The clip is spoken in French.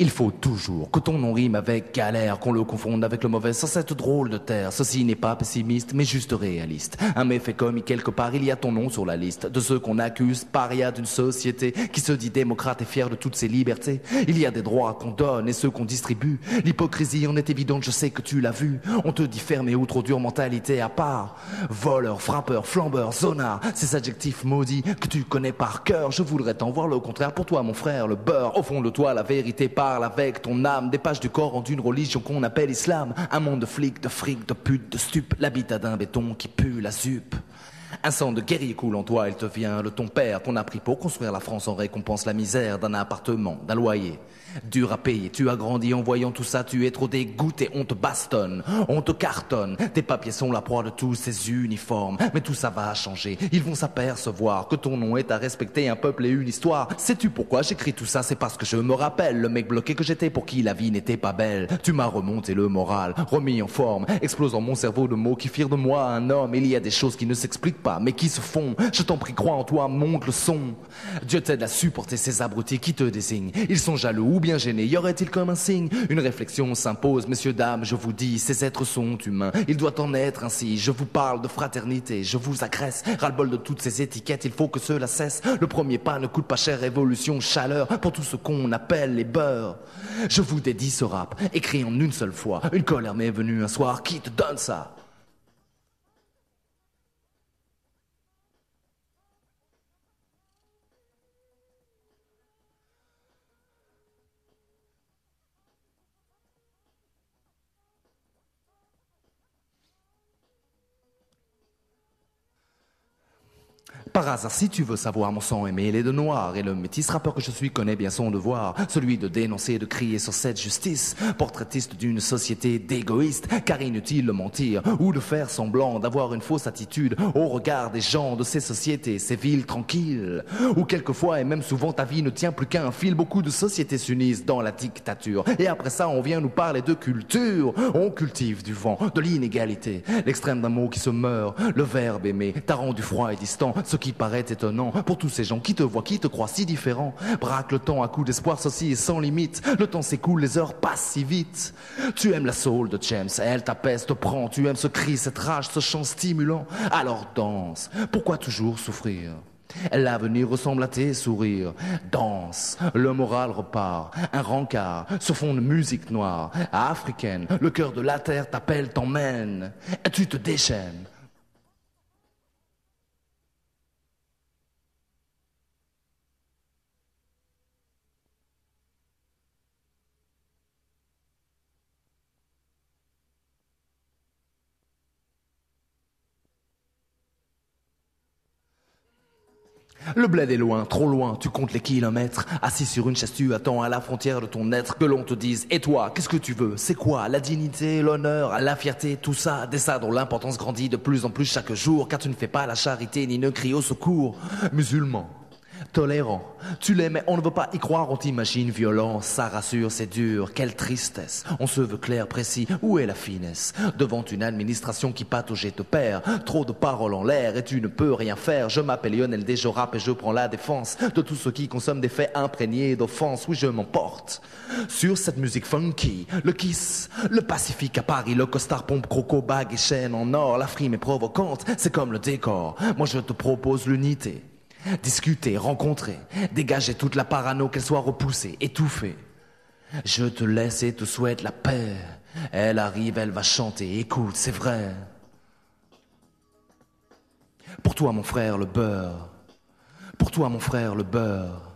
Il faut toujours que ton nom rime avec galère, qu'on le confonde avec le mauvais sur cette drôle de terre. Ceci n'est pas pessimiste, mais juste réaliste. Un méfait commis quelque part, il y a ton nom sur la liste de ceux qu'on accuse, paria d'une société qui se dit démocrate et fière de toutes ses libertés. Il y a des droits qu'on donne et ceux qu'on distribue. L'hypocrisie en est évidente, je sais que tu l'as vu. On te dit fermé ou trop dure mentalité à part. Voleur, frappeur, flambeur, zonard, ces adjectifs maudits que tu connais par cœur. Je voudrais t'en voir le contraire pour toi, mon frère, le beurre. Au fond de toi, la vérité parle avec ton âme, des pages du corps en d'une religion qu'on appelle islam. Un monde de flics, de fric, de putes, de stupes, l'habitat d'un béton qui pue la zupe. Un sang de guerrier coule en toi, il te vient de ton père qu'on a pris pour construire la France en récompense la misère d'un appartement, d'un loyer. Dur à payer, tu as grandi en voyant tout ça, tu es trop dégoûté, on te bastonne, on te cartonne. Tes papiers sont la proie de tous ces uniformes, mais tout ça va changer. Ils vont s'apercevoir que ton nom est à respecter, un peuple et une histoire. Sais-tu pourquoi j'écris tout ça? C'est parce que je me rappelle le mec bloqué que j'étais pour qui la vie n'était pas belle. Tu m'as remonté le moral, remis en forme, explosant mon cerveau de mots qui firent de moi un homme. Il y a des choses qui ne s'expliquent pas, mais qui se font. Je t'en prie, crois en toi, monte le son. Dieu t'aide à supporter ces abrutis qui te désignent. Ils sont jaloux ou bien gênés, y aurait-il comme un signe? Une réflexion s'impose, messieurs, dames, je vous dis, ces êtres sont humains. Il doit en être ainsi, je vous parle de fraternité, je vous agresse. Ras-le-bol de toutes ces étiquettes, il faut que cela cesse. Le premier pas ne coûte pas cher, révolution, chaleur, pour tout ce qu'on appelle les beurs. Je vous dédie ce rap, écrit en une seule fois. Une colère m'est venue un soir, qui te donne ça? Par hasard, si tu veux savoir, mon sang est mêlé de noir, et le métis rappeur que je suis connaît bien son devoir, celui de dénoncer et de crier sur cette justice, portraitiste d'une société d'égoïstes, car inutile de mentir, ou de faire semblant d'avoir une fausse attitude au regard des gens de ces sociétés, ces villes tranquilles, où quelquefois et même souvent ta vie ne tient plus qu'à un fil. Beaucoup de sociétés s'unissent dans la dictature, et après ça on vient nous parler de culture. On cultive du vent, de l'inégalité, l'extrême d'un mot qui se meurt, le verbe aimer t'a rendu froid et distant, ce qui paraît étonnant pour tous ces gens qui te voient, qui te croient si différent. Braque le temps à coups d'espoir, ceci est sans limite. Le temps s'écoule, les heures passent si vite. Tu aimes la soul de James, elle t'apaise, te prend. Tu aimes ce cri, cette rage, ce chant stimulant. Alors danse, pourquoi toujours souffrir? L'avenir ressemble à tes sourires. Danse, le moral repart. Un rencard sur fond de musique noire, africaine. Le cœur de la terre t'appelle, t'emmène. Et tu te déchaînes. Le bled est loin, trop loin, tu comptes les kilomètres. Assis sur une chaise, tu attends à la frontière de ton être que l'on te dise: et toi, qu'est-ce que tu veux? C'est quoi? La dignité, l'honneur, la fierté, tout ça, des ça dont l'importance grandit de plus en plus chaque jour, car tu ne fais pas la charité ni ne cries au secours. Musulman, tolérant, tu l'es mais on ne veut pas y croire, on t'imagine violent, ça rassure, c'est dur, quelle tristesse. On se veut clair, précis, où est la finesse? Devant une administration qui patauge et te perd, trop de paroles en l'air et tu ne peux rien faire. Je m'appelle Lionel D, je rappe et je prends la défense de tous ceux qui consomment des faits imprégnés d'offense. Oui, je m'emporte sur cette musique funky, le kiss, le Pacifique à Paris, le costard pompe, croco, bague et chaîne en or. La frime est provocante, c'est comme le décor. Moi je te propose l'unité. Discuter, rencontrer, dégager toute la parano, qu'elle soit repoussée, étouffée. Je te laisse et te souhaite la paix. Elle arrive, elle va chanter, écoute, c'est vrai. Pour toi mon frère le beurre. Pour toi mon frère le beurre.